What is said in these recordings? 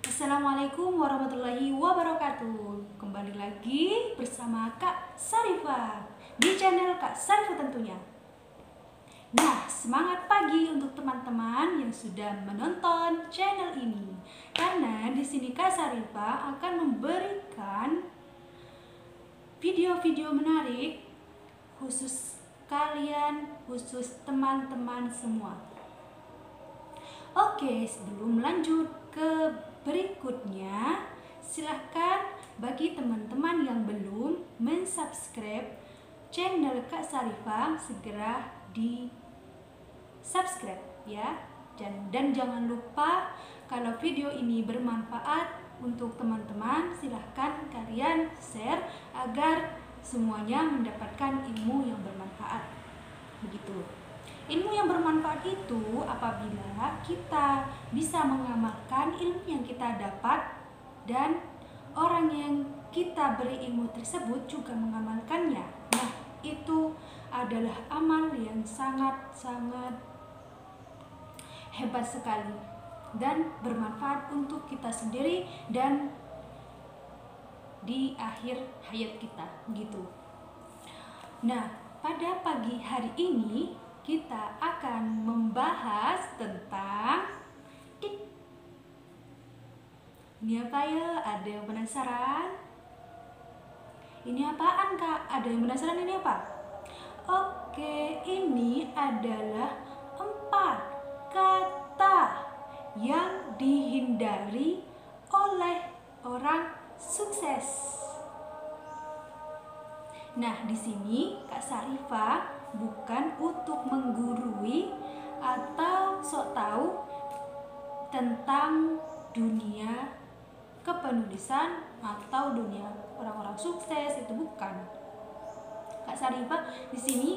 Assalamualaikum warahmatullahi wabarakatuh. Kembali lagi bersama Kak Sarifah di channel Kak Sarifah tentunya. Nah, semangat pagi untuk teman-teman yang sudah menonton channel ini. Karena di sini Kak Sarifah akan memberikan video-video menarik khusus kalian, khusus teman-teman semua. Oke, sebelum lanjut ke berikutnya, silahkan bagi teman-teman yang belum mensubscribe channel Kak Sarifah, segera di subscribe ya. Dan jangan lupa, kalau video ini bermanfaat untuk teman-teman, silahkan kalian share agar semuanya mendapatkan ilmu yang bermanfaat. Begitu. Ilmu yang bermanfaat itu apabila kita bisa mengamalkan ilmu yang kita dapat dan orang yang kita beri ilmu tersebut juga mengamalkannya. Nah, itu adalah amal yang sangat-sangat hebat sekali dan bermanfaat untuk kita sendiri dan di akhir hayat kita, gitu. Nah, pada pagi hari ini kita akan membahas tentang ini apa ya? Ada yang penasaran? Ini apaan, Kak? Ada yang penasaran ini apa? Oke, ini adalah 4 kata yang dihindari oleh orang sukses. Nah, di sini Kak Sarifah bukan untuk menggurui atau sok tahu tentang dunia kepenulisan atau dunia orang-orang sukses, itu bukan. Kak Sarifah di sini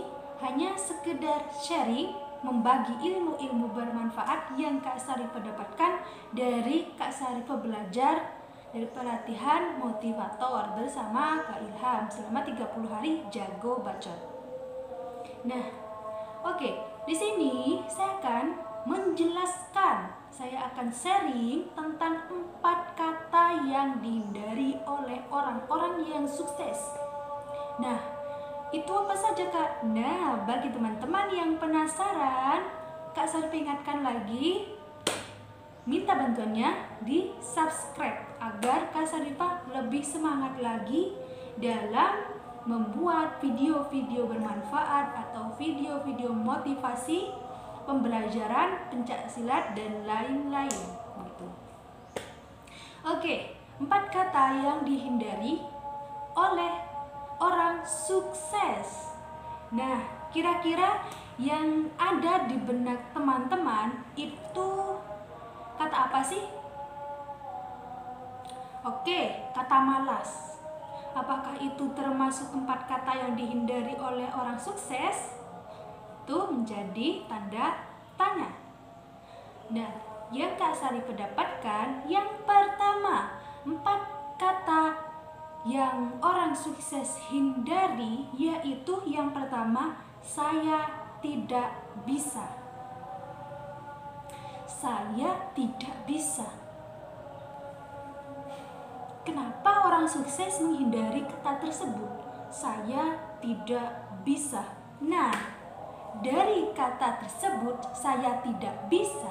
hanya sekedar sharing, membagi ilmu-ilmu bermanfaat yang Kak Sarifah dapatkan dari Kak Sarifah belajar dari pelatihan motivator bersama Kak Ilham selama 30 hari jago bacot. Nah, oke, di sini saya akan menjelaskan, saya akan sharing tentang 4 kata yang dihindari oleh orang-orang yang sukses. Nah, itu apa saja, Kak? Nah, bagi teman-teman yang penasaran, Kak Sarifah ingatkan lagi, minta bantuannya di subscribe agar Kak Sarifah lebih semangat lagi dalam membuat video-video bermanfaat atau video-video motivasi, pembelajaran pencak silat dan lain-lain gitu. Oke, 4 kata yang dihindari oleh orang sukses. Nah, kira-kira yang ada di benak teman-teman itu kata apa sih? Oke, kata malas. Apakah itu termasuk 4 kata yang dihindari oleh orang sukses? Itu menjadi tanda tanya. Nah, yang Kak Sarifah dapatkan yang pertama, 4 kata yang orang sukses hindari, yaitu yang pertama, saya tidak bisa. Saya tidak bisa. Kenapa orang sukses menghindari kata tersebut? Saya tidak bisa. Nah, dari kata tersebut, saya tidak bisa,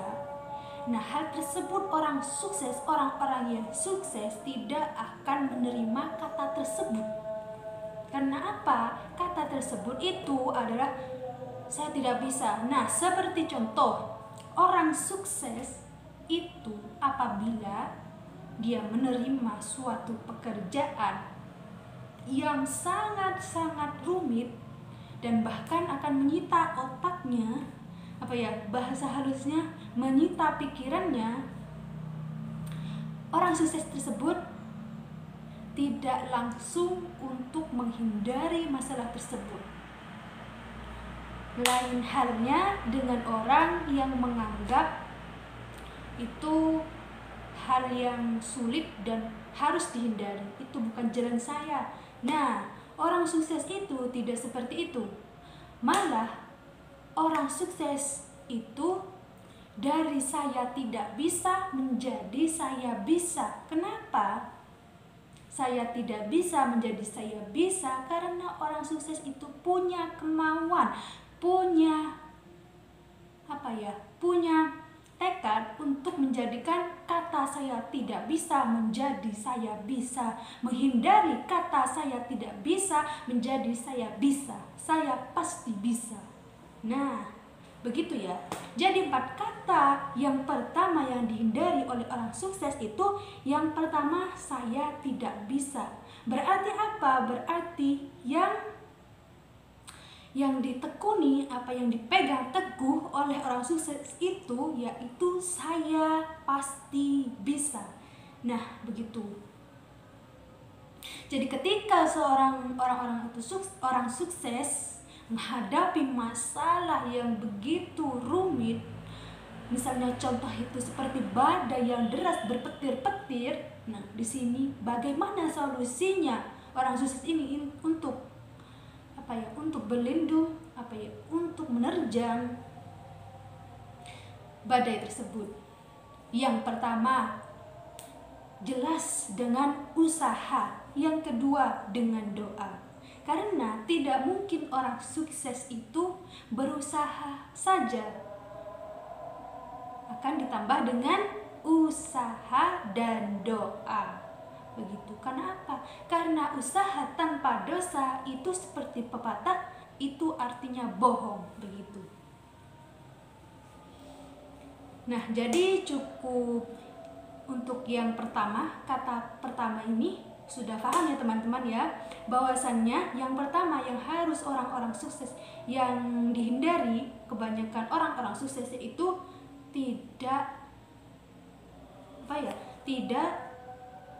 nah hal tersebut orang sukses, orang-orang yang sukses tidak akan menerima kata tersebut. Karena apa? Kata tersebut itu adalah saya tidak bisa. Nah, seperti contoh, orang sukses itu apabila dia menerima suatu pekerjaan yang sangat-sangat rumit dan bahkan akan menyita otaknya, bahasa halusnya menyita pikirannya, orang sukses tersebut tidak langsung untuk menghindari masalah tersebut. Lain halnya dengan orang yang menganggap itu hal yang sulit dan harus dihindari, itu bukan jalan saya. Nah, orang sukses itu tidak seperti itu. Malah orang sukses itu dari saya tidak bisa menjadi saya bisa. Kenapa saya tidak bisa menjadi saya bisa? Karena orang sukses itu punya kemauan, punya punya tekad untuk menjadikan kata saya tidak bisa menjadi saya bisa, menghindari kata saya tidak bisa menjadi saya bisa. Saya pasti bisa. Nah, begitu ya. Jadi 4 kata yang pertama yang dihindari oleh orang sukses itu, yang pertama, saya tidak bisa. Berarti apa? Berarti yang ditekuni, apa yang dipegang teguh oleh orang sukses itu yaitu saya pasti bisa. Nah, begitu. Jadi ketika orang sukses menghadapi masalah yang begitu rumit, misalnya contoh itu seperti badai yang deras berpetir-petir, nah di sini bagaimana solusinya orang sukses ini untuk untuk berlindung, untuk menerjang badai tersebut? Yang pertama, jelas dengan usaha. Yang kedua, dengan doa. Karena tidak mungkin orang sukses itu berusaha saja, akan ditambah dengan usaha dan doa. Begitu. Kenapa? Karena usaha tanpa dosa itu seperti pepatah, itu artinya bohong. Begitu. Nah, jadi cukup untuk yang pertama, kata pertama ini sudah paham ya teman-teman ya, bahwasannya yang pertama yang harus orang-orang sukses yang dihindari, kebanyakan orang-orang sukses itu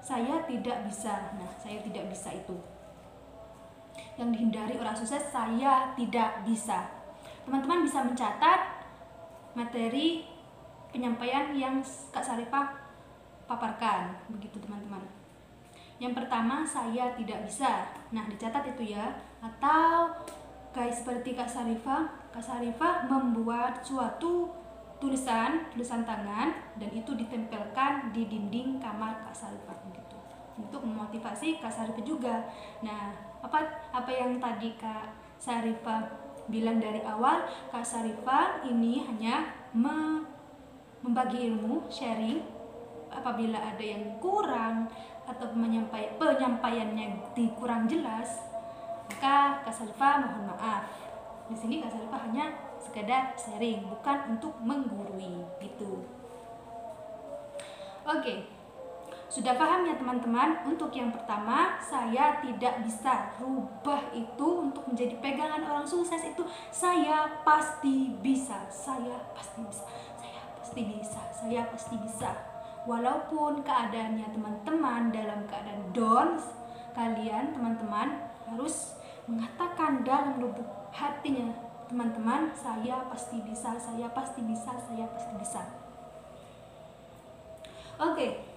saya tidak bisa. Nah, saya tidak bisa itu yang dihindari orang sukses, saya tidak bisa. Teman-teman bisa mencatat materi penyampaian yang Kak Sarifah paparkan, begitu teman-teman. Yang pertama, saya tidak bisa. Nah, dicatat itu ya. Atau guys, seperti Kak Sarifah membuat suatu tulisan tangan dan itu ditempelkan di dinding kamar Kak Sarifah gitu, untuk memotivasi Kak Sarifah juga. Nah, apa yang tadi Kak Sarifah bilang dari awal, Kak Sarifah ini hanya membagi ilmu, sharing. Apabila ada yang kurang atau penyampaiannya kurang jelas, maka Kak Sarifah mohon maaf. Di sini Kak Sarifah hanya sekedar sharing, bukan untuk menggurui gitu. Oke. Sudah paham ya teman-teman? Untuk yang pertama, saya tidak bisa. Rubah itu untuk menjadi pegangan orang sukses itu, saya pasti bisa. Saya pasti bisa. Saya pasti bisa. Saya pasti bisa. Walaupun keadaannya teman-teman dalam keadaan down, kalian teman-teman harus mengatakan dalam lubuk hatinya, teman-teman, saya pasti bisa, saya pasti bisa, saya pasti bisa. Oke.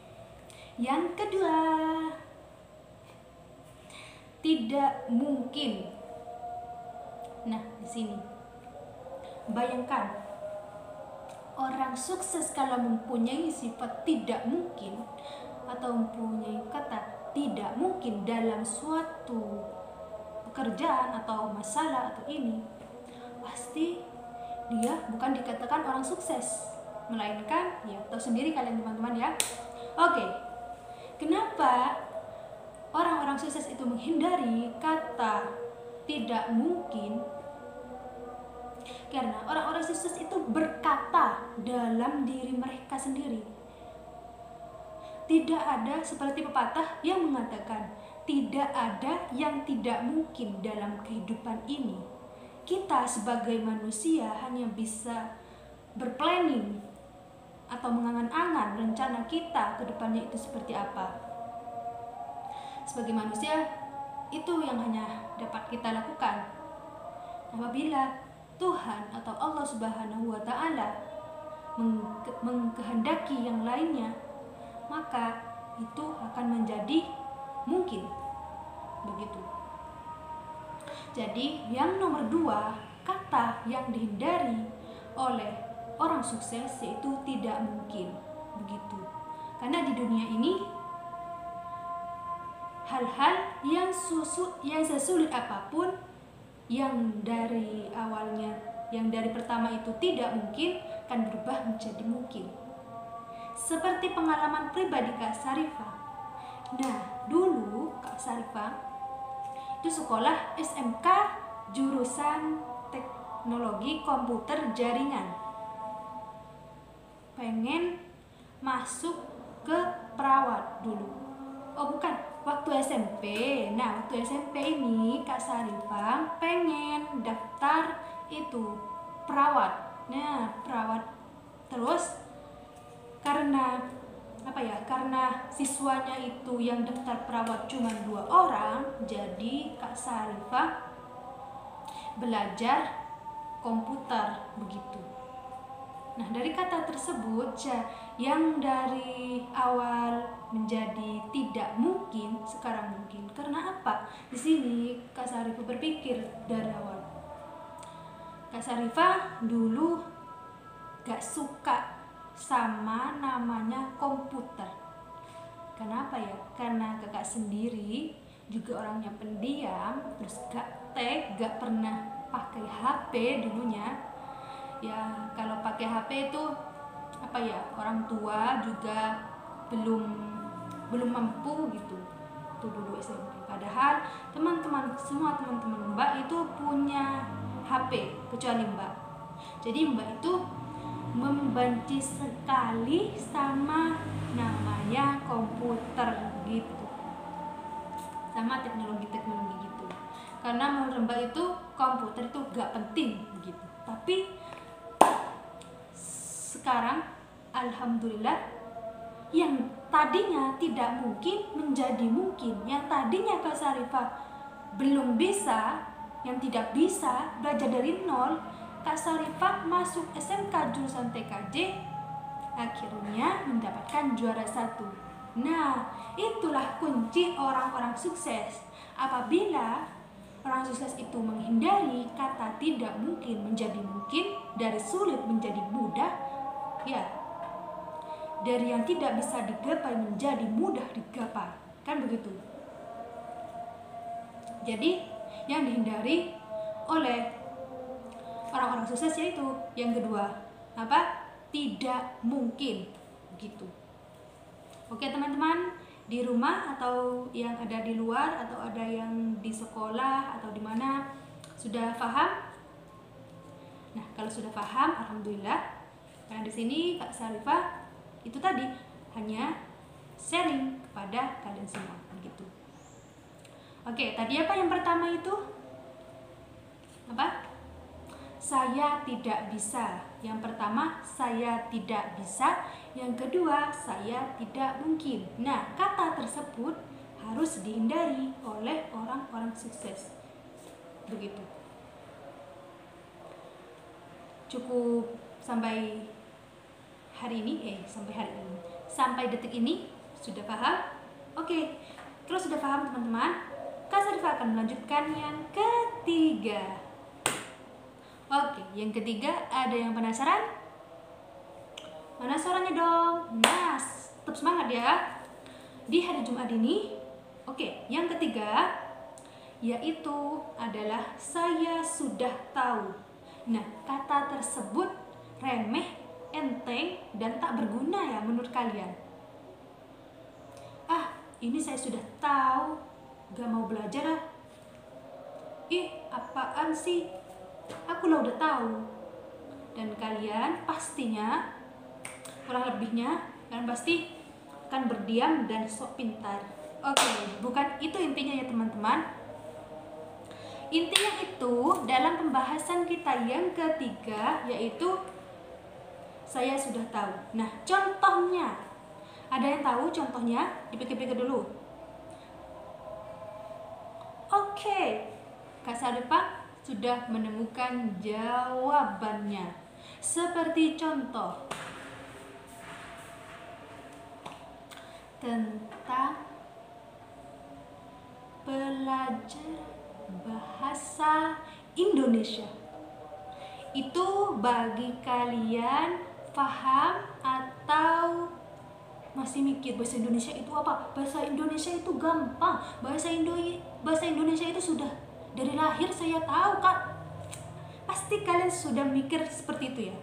Yang kedua, tidak mungkin. Nah, di sini bayangkan orang sukses kalau mempunyai sifat tidak mungkin atau mempunyai kata tidak mungkin dalam suatu pekerjaan atau masalah atau ini, pasti dia bukan dikatakan orang sukses, melainkan ya tahu sendiri kalian teman-teman ya. Oke. Kenapa orang-orang sukses itu menghindari kata tidak mungkin? Karena orang-orang sukses itu berkata dalam diri mereka sendiri. Tidak ada seperti pepatah yang mengatakan tidak ada yang tidak mungkin dalam kehidupan ini. Kita sebagai manusia hanya bisa berplanning atau mengangan-angan rencana kita ke depannya itu seperti apa. Sebagai manusia, itu yang hanya dapat kita lakukan. Apabila Tuhan atau Allah Subhanahu wa Ta'ala mengkehendaki yang lainnya, maka itu akan menjadi mungkin. Begitu. Jadi yang nomor 2, kata yang dihindari oleh orang sukses yaitu tidak mungkin begitu. Karena di dunia ini hal-hal yang sesulit apapun, yang dari awalnya, yang dari pertama itu tidak mungkin, akan berubah menjadi mungkin. Seperti pengalaman pribadi Kak Sarifah. Nah, dulu Kak Sarifah itu sekolah SMK jurusan teknologi komputer jaringan. Pengen masuk ke perawat dulu. Oh bukan, waktu SMP. Nah, waktu SMP ini Kak Sarifah pengen daftar itu perawat. Nah, perawat. Terus karena karena siswanya itu yang daftar perawat cuma 2 orang, jadi Kak Sarifah belajar komputer begitu. Nah, dari kata tersebut yang dari awal menjadi tidak mungkin sekarang mungkin. Karena apa? Di sini Kak Sarifah berpikir dari awal. Kak Sarifah dulu gak suka sama namanya komputer. Kenapa ya? Karena kakak sendiri juga orangnya pendiam, terus gak pernah pakai HP dulunya. Ya kalau pakai HP itu orang tua juga belum mampu gitu. Itu dulu SMP. Padahal semua teman-teman Mbak itu punya HP kecuali Mbak. Jadi Mbak itu membenci sekali sama namanya komputer gitu, sama teknologi gitu. Karena menurut Mbak itu komputer itu gak penting gitu. Tapi sekarang alhamdulillah, yang tadinya tidak mungkin menjadi mungkin. Yang tadinya Kak Sarifah belum bisa, yang tidak bisa belajar dari nol, Kak Sarifah masuk SMK jurusan TKJ, akhirnya mendapatkan juara 1. Nah, itulah kunci orang-orang sukses. Apabila orang sukses itu menghindari kata tidak mungkin menjadi mungkin, dari sulit menjadi mudah, ya, dari yang tidak bisa digapai menjadi mudah digapai, kan begitu. Jadi, yang dihindari oleh orang-orang sukses yaitu yang kedua, tidak mungkin gitu. Oke teman-teman, di rumah atau yang ada di luar atau ada yang di sekolah atau di mana, sudah paham? Nah, kalau sudah paham alhamdulillah. Karena di sini Kak Sarifah itu tadi hanya sharing kepada kalian semua begitu. Oke, tadi apa yang pertama itu? Saya tidak bisa. Yang pertama, saya tidak bisa. Yang kedua, saya tidak mungkin. Nah, kata tersebut harus dihindari oleh orang-orang sukses. Begitu. Cukup sampai hari ini, sampai detik ini sudah paham? Oke, kalau sudah paham teman-teman, Kak Sarifah akan melanjutkan yang ketiga. Oke, yang ketiga, ada yang penasaran? Mana suaranya dong? Nah, tetap semangat ya. Di hari Jumat ini, oke, yang ketiga yaitu adalah saya sudah tahu. Nah, kata tersebut remeh, enteng, dan tak berguna ya menurut kalian. Ini saya sudah tahu, gak mau belajar ah. Apaan sih? Aku lah udah tahu. Dan kalian pastinya, kurang lebihnya, kalian pasti akan berdiam dan sok pintar. Oke, bukan itu intinya ya teman-teman. Intinya itu dalam pembahasan kita yang ketiga, yaitu saya sudah tahu. Nah, contohnya, ada yang tahu contohnya? Dipikir-pikir dulu. Oke, Kak Sarifah sudah menemukan jawabannya. Seperti contoh tentang belajar bahasa Indonesia. Itu bagi kalian paham atau masih mikir bahasa Indonesia itu apa? Bahasa Indonesia itu gampang. Bahasa Indonesia itu sudah dari lahir saya tahu, Kak. Pasti kalian sudah mikir seperti itu ya.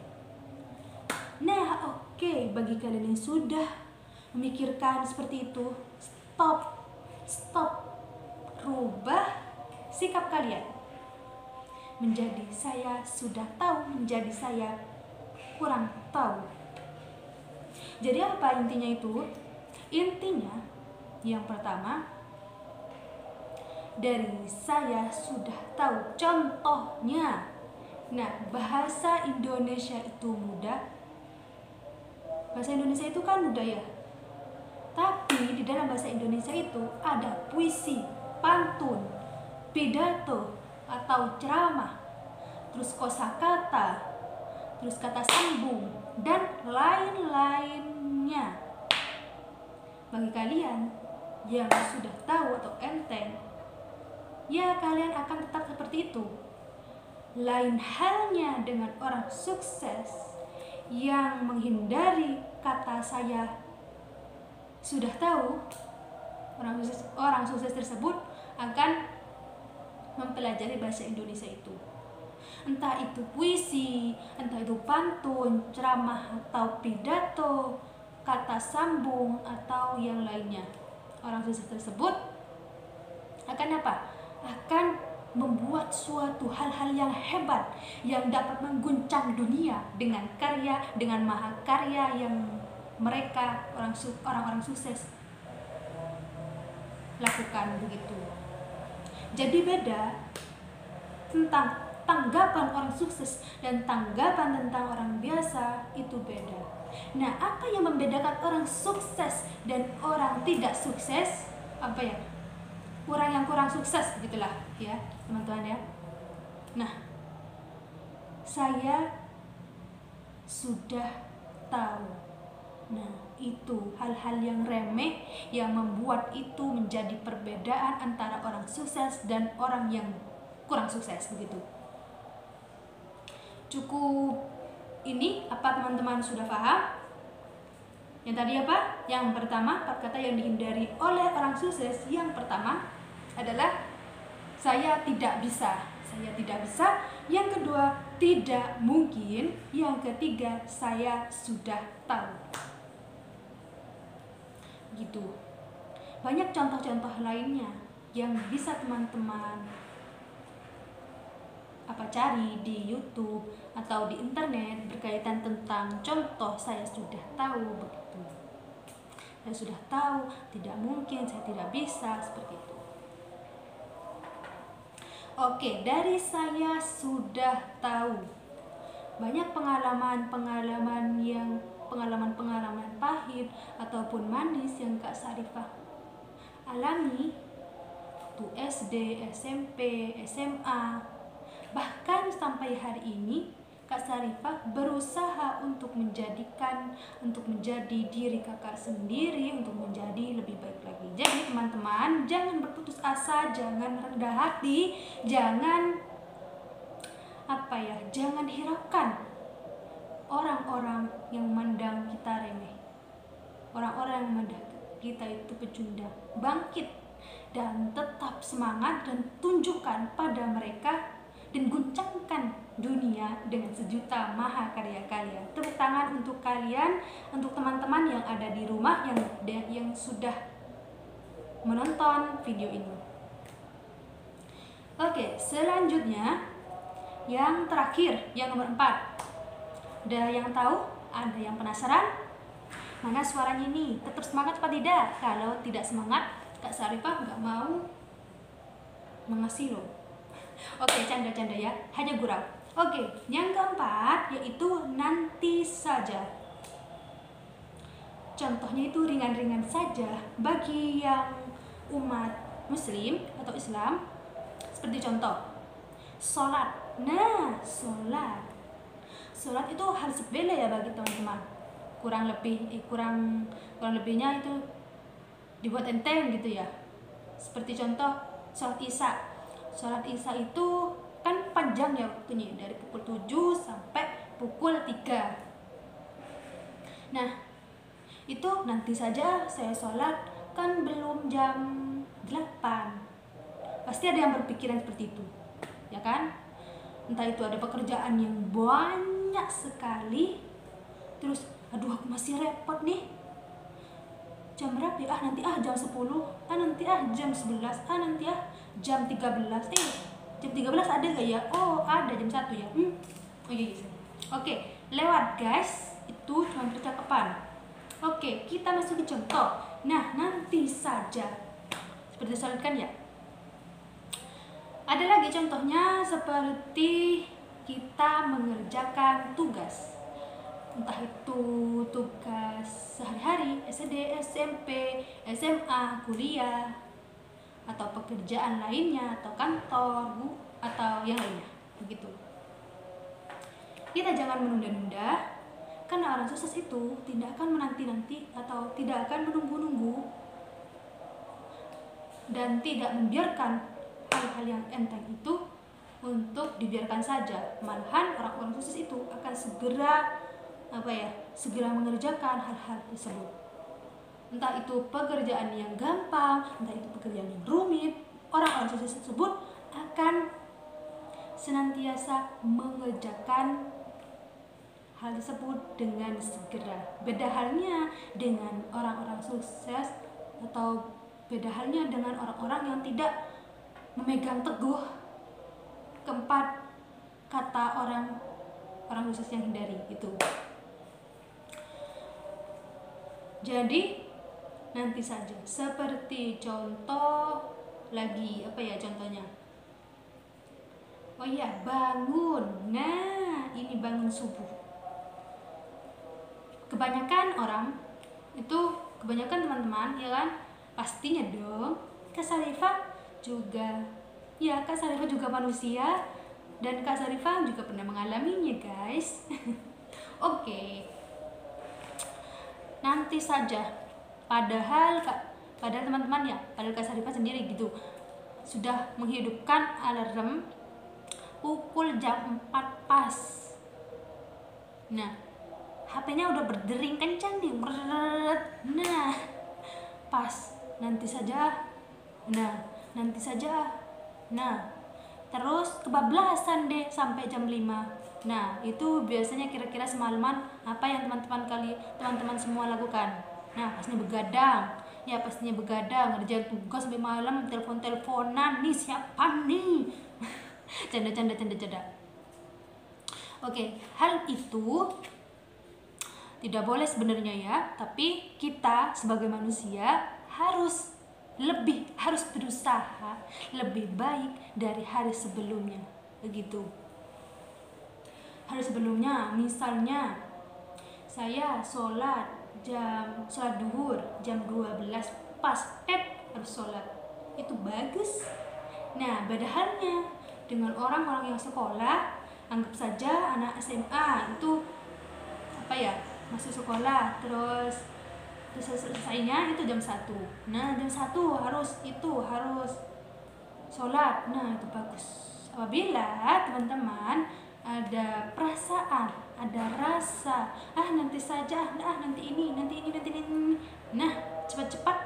Nah, oke, bagi kalian yang sudah memikirkan seperti itu, stop. Rubah sikap kalian menjadi saya sudah tahu, menjadi saya kurang tahu. Jadi apa intinya itu? Intinya yang pertama, dari saya sudah tahu. Contohnya, nah, bahasa Indonesia itu mudah. Bahasa Indonesia itu kan mudah ya. Tapi di dalam bahasa Indonesia itu ada puisi, pantun, pidato atau ceramah, terus kosakata, terus kata sambung, dan lain-lainnya. Bagi kalian yang sudah tahu atau enteng, ya kalian akan tetap seperti itu. Lain halnya dengan orang sukses yang menghindari kata saya sudah tahu. Orang sukses tersebut akan mempelajari bahasa Indonesia itu. Entah itu puisi, entah itu pantun, ceramah atau pidato, kata sambung atau yang lainnya. Orang sukses tersebut akan apa? Akan membuat suatu hal-hal yang hebat yang dapat mengguncang dunia dengan karya, dengan mahakarya yang mereka orang-orang sukses lakukan begitu. Jadi beda tentang tanggapan orang sukses dan tanggapan tentang orang biasa itu beda. Nah, apa yang membedakan orang sukses dan orang tidak sukses? Apa ya? Orang yang kurang sukses gitulah ya, teman-teman ya. Nah, saya sudah tahu. Nah, itu hal-hal yang remeh yang membuat itu menjadi perbedaan antara orang sukses dan orang yang kurang sukses begitu. Cukup ini apa teman-teman sudah paham? Yang tadi apa? Yang pertama, 4 kata yang dihindari oleh orang sukses. Yang pertama adalah saya tidak bisa. Saya tidak bisa. Yang kedua, tidak mungkin. Yang ketiga, saya sudah tahu. Gitu. Banyak contoh-contoh lainnya yang bisa teman-teman cari di YouTube atau di internet berkaitan tentang contoh saya sudah tahu begitu. Saya sudah tahu, tidak mungkin, saya tidak bisa, seperti itu. Oke, dari saya sudah tahu. Banyak pengalaman pahit ataupun manis yang Kak Sarifah alami waktu SD, SMP, SMA, bahkan sampai hari ini Kak Sarifah berusaha untuk menjadi diri kakak sendiri, untuk menjadi lebih baik lagi. Jadi teman-teman, jangan berputus asa, jangan rendah hati, jangan hiraukan orang-orang yang memandang kita remeh, orang-orang yang memandang kita itu pecundang. Bangkit dan tetap semangat dan tunjukkan pada mereka dan guncangkan dunia dengan sejuta mahakarya kalian. Tepuk tangan untuk kalian, untuk teman-teman yang ada di rumah yang sudah menonton video ini. Oke, selanjutnya yang terakhir, yang nomor 4. Ada yang tahu? Ada yang penasaran? Mana suaranya ini? Tetap semangat apa tidak? Kalau tidak semangat, Kak Sarifah nggak mau mengasih loh. Oke, canda-canda ya, hanya gurau. Oke, yang keempat yaitu nanti saja. Contohnya itu ringan-ringan saja bagi yang umat muslim atau Islam. Seperti contoh, sholat. Nah, sholat itu hal sepele ya bagi teman-teman. Kurang lebihnya itu dibuat enteng gitu ya. Seperti contoh sholat isya. Sholat isya itu kan panjang ya waktunya, dari pukul 7 sampai pukul 3. Nah, itu nanti saja saya sholat, kan belum jam 8. Pasti ada yang berpikiran seperti itu, ya kan? Entah itu ada pekerjaan yang banyak sekali, terus aduh aku masih repot nih, jam berapa ya? Nanti jam 10, nanti jam 11, nanti jam 13. Jam 13 ada gak ya? Oh ada, jam 1 ya. Oh iya. Oke, lewat guys, itu cuma percakapan. Oke, kita masuk ke contoh. Nah, nanti saja seperti disarankan ya. Ada lagi contohnya seperti kita mengerjakan tugas, entah itu tugas sehari-hari, SD, SMP, SMA, kuliah, atau pekerjaan lainnya, atau kantor, atau yang lainnya, begitu. Kita jangan menunda-nunda, karena orang sukses itu tidak akan menanti-nanti atau tidak akan menunggu-nunggu, dan tidak membiarkan hal-hal yang enteng itu untuk dibiarkan saja. Malahan orang-orang sukses itu akan segera mengerjakan hal-hal tersebut. Entah itu pekerjaan yang gampang, entah itu pekerjaan yang rumit, orang-orang sukses tersebut akan senantiasa mengerjakan hal tersebut dengan segera. Beda halnya dengan orang-orang sukses, atau beda halnya dengan orang-orang yang tidak memegang teguh keempat kata orang sukses yang hindari itu. Jadi nanti saja, seperti contoh lagi, apa ya contohnya? Oh iya, bangun. Nah, ini bangun subuh. Kebanyakan teman-teman ya kan, pastinya dong Kak Sarifah juga manusia, dan Kak Sarifah juga pernah mengalaminya guys. Oke. Nanti saja, padahal teman-teman ya, padahal Kak Sarifah sendiri gitu sudah menghidupkan alarm pukul jam 4 pas. Nah, HP-nya udah berdering kencang nih. Nah, pas. Nanti saja. Nah, terus kebablasan deh sampai jam 5. Nah, itu biasanya kira-kira semalaman apa yang teman-teman semua lakukan? Nah, pastinya begadang, ngerjain tugas sampai malam, telepon-teleponan, nih siapa nih? Canda. Oke, hal itu tidak boleh sebenarnya ya, tapi kita sebagai manusia harus berusaha lebih baik dari hari sebelumnya, begitu. Hari sebelumnya, misalnya saya sholat duhur jam 12 pas harus sholat, itu bagus. Nah, beda halnya dengan orang-orang yang sekolah. Anggap saja anak SMA itu masih sekolah, terus selesainya itu jam 1. Nah, jam 1 harus sholat. Nah, itu bagus. Apabila teman-teman ada perasaan, ada rasa, nanti saja, nanti ini. Nah, cepat-cepat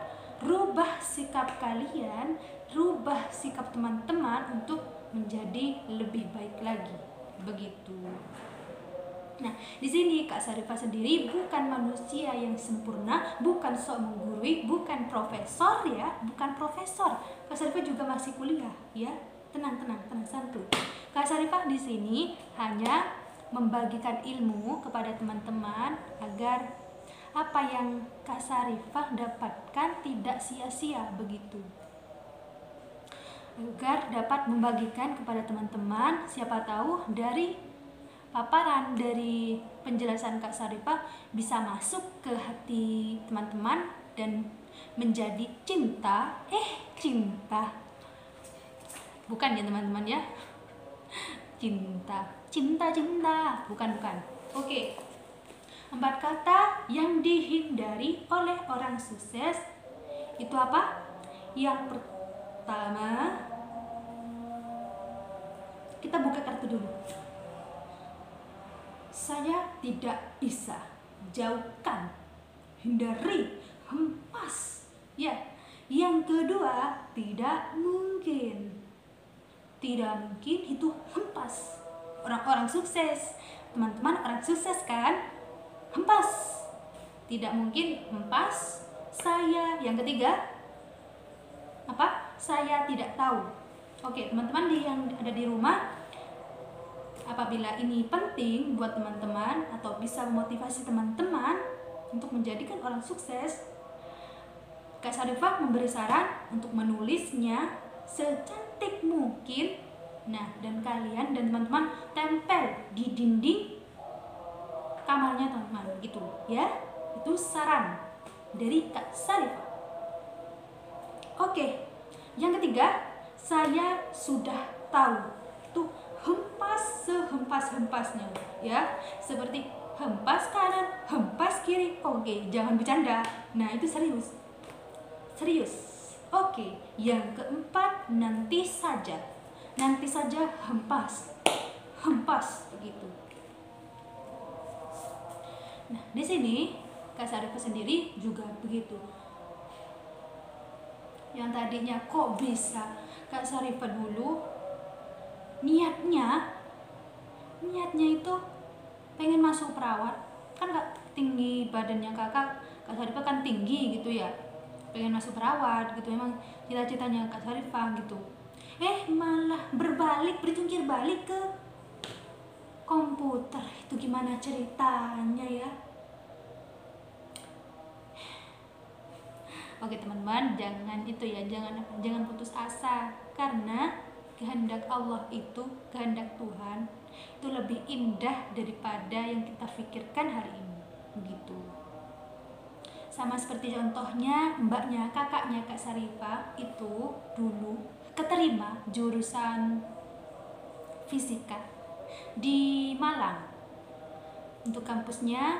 rubah sikap kalian, rubah sikap teman-teman untuk menjadi lebih baik lagi, begitu. Nah, di sini Kak Sarifah sendiri bukan manusia yang sempurna, bukan sok menggurui, bukan profesor ya, bukan profesor. Kak Sarifah juga masih kuliah ya. Tenang, santuy. Kak Sarifah di sini hanya membagikan ilmu kepada teman-teman agar apa yang Kak Sarifah dapatkan tidak sia-sia, begitu. Agar dapat membagikan kepada teman-teman, siapa tahu dari paparan, dari penjelasan Kak Sarifah bisa masuk ke hati teman-teman dan menjadi cinta. Bukan ya teman-teman ya. Cinta. Bukan. Oke. 4 kata yang dihindari oleh orang sukses itu apa? Yang pertama, Kita buka kartu dulu. Saya tidak bisa. Jauhkan, hindari, hempas. Ya. Yang kedua, tidak mungkin. Tidak mungkin itu hempas. Orang-orang sukses, teman-teman orang sukses kan? Hempas. Tidak mungkin hempas. Saya. Yang ketiga, apa? Saya tidak tahu. Oke, teman-teman yang ada di rumah, apabila ini penting buat teman-teman atau bisa memotivasi teman-teman untuk menjadikan orang sukses, Kak Sarifah memberi saran untuk menulisnya secantik mungkin. Nah, dan kalian dan teman-teman tempel di dinding kamarnya teman-teman, gitu ya. Itu saran dari Kak Sarifah. Oke, yang ketiga, saya sudah tahu. Tuh, hempas sehempas-hempasnya ya. Seperti hempas kanan, hempas kiri. Oke, jangan bercanda. Nah, itu serius. Serius. Oke, yang keempat, nanti saja. Nanti saja hempas. Hempas begitu. Nah, di sini Kak Sarifah sendiri juga begitu. Yang tadinya kok bisa Kak Sarifah dulu niatnya itu pengen masuk perawat, kan Kak tinggi badannya Kak Sarifah kan tinggi gitu ya, pengen masuk perawat gitu, emang cita-citanya Kak Sarifah gitu. Malah berjungkir balik ke komputer. Itu gimana ceritanya ya? Oke teman-teman, jangan putus asa, karena kehendak Allah itu, kehendak Tuhan itu lebih indah daripada yang kita pikirkan hari ini, begitu. Sama seperti contohnya mbaknya, kakaknya Kak Sarifah itu dulu keterima jurusan fisika di Malang. Untuk kampusnya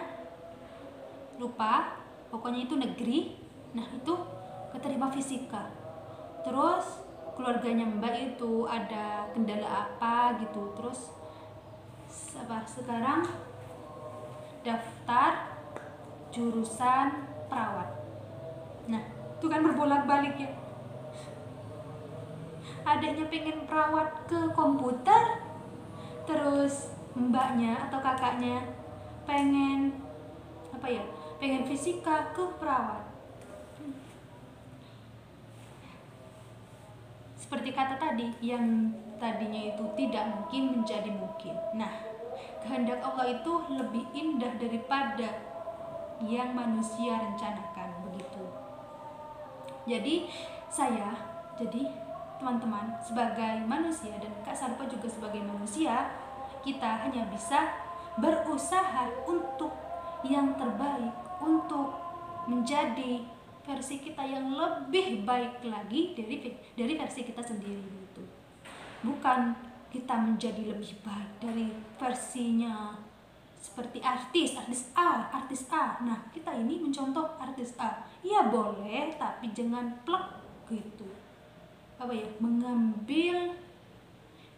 lupa, pokoknya itu negeri. Nah, itu keterima fisika. Terus keluarganya Mbak itu ada kendala apa gitu. Terus sekarang daftar jurusan perawat. Nah, itu kan berbolak-balik ya. Adanya pengen perawat ke komputer, terus mbaknya atau kakaknya pengen pengen fisika ke perawat. Seperti kata tadi, yang tadinya itu tidak mungkin menjadi mungkin. Nah, kehendak Allah itu lebih indah daripada yang manusia rencanakan, begitu. Jadi teman-teman sebagai manusia, dan Kak Sarifah juga sebagai manusia, kita hanya bisa berusaha untuk yang terbaik, untuk menjadi versi kita yang lebih baik lagi dari versi kita sendiri gitu. Bukan kita menjadi lebih baik dari versinya seperti artis A. Nah, kita ini mencontoh artis A. Ya boleh, tapi jangan plek gitu. Mengambil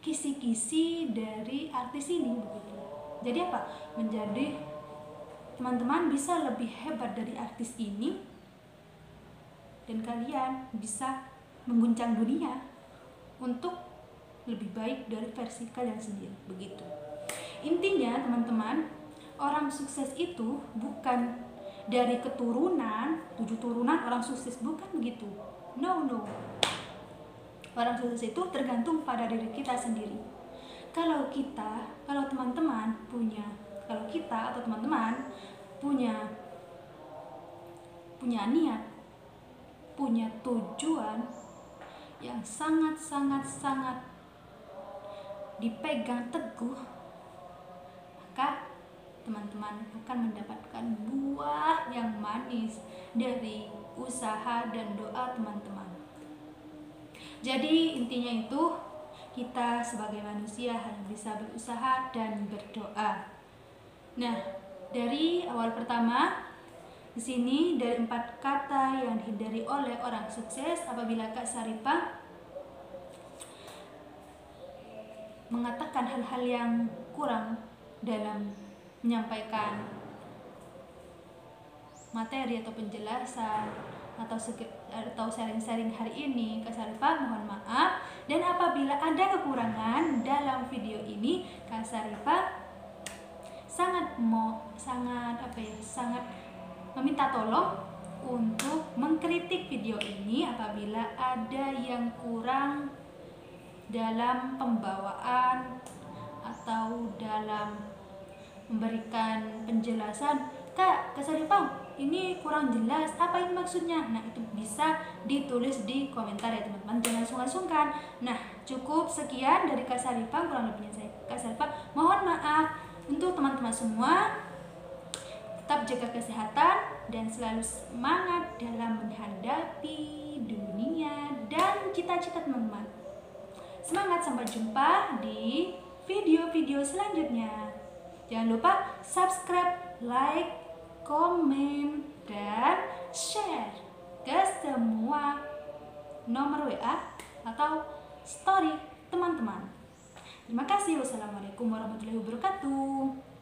kisi-kisi dari artis ini begitu. Jadi menjadi teman-teman bisa lebih hebat dari artis ini, dan kalian bisa mengguncang dunia untuk lebih baik dari versi kalian sendiri, begitu. Intinya teman-teman, orang sukses itu bukan dari keturunan, 7 turunan orang sukses, bukan begitu. No. Orang sukses itu tergantung pada diri kita sendiri. Kalau teman-teman punya niat, punya tujuan yang sangat dipegang teguh, maka teman-teman akan mendapatkan buah yang manis dari usaha dan doa teman-teman. Jadi intinya itu, kita sebagai manusia hanya bisa berusaha dan berdoa. Nah, dari awal pertama di sini, dari 4 kata yang dihindari oleh orang sukses, apabila Kak Sarifah mengatakan hal-hal yang kurang dalam menyampaikan materi atau penjelasan atau sharing-sharing hari ini, Kak Sarifah mohon maaf. Dan apabila ada kekurangan dalam video ini, Kak Sarifah sangat meminta tolong untuk mengkritik video ini apabila ada yang kurang dalam pembawaan atau dalam memberikan penjelasan. Kak Sarifah, ini kurang jelas, apa ini maksudnya? Nah, itu bisa ditulis di komentar ya teman-teman, jangan sungkan-sungkan. Nah, cukup sekian dari Kak Sarifah, kurang lebihnya saya Kak Sarifah mohon maaf. Untuk teman-teman semua, tetap jaga kesehatan dan selalu semangat dalam menghadapi dunia dan cita-cita teman-teman. Semangat, sampai jumpa di video-video selanjutnya. Jangan lupa subscribe, like, komen, dan share ke semua nomor WA atau story teman-teman. Terima kasih. Wassalamualaikum warahmatullahi wabarakatuh.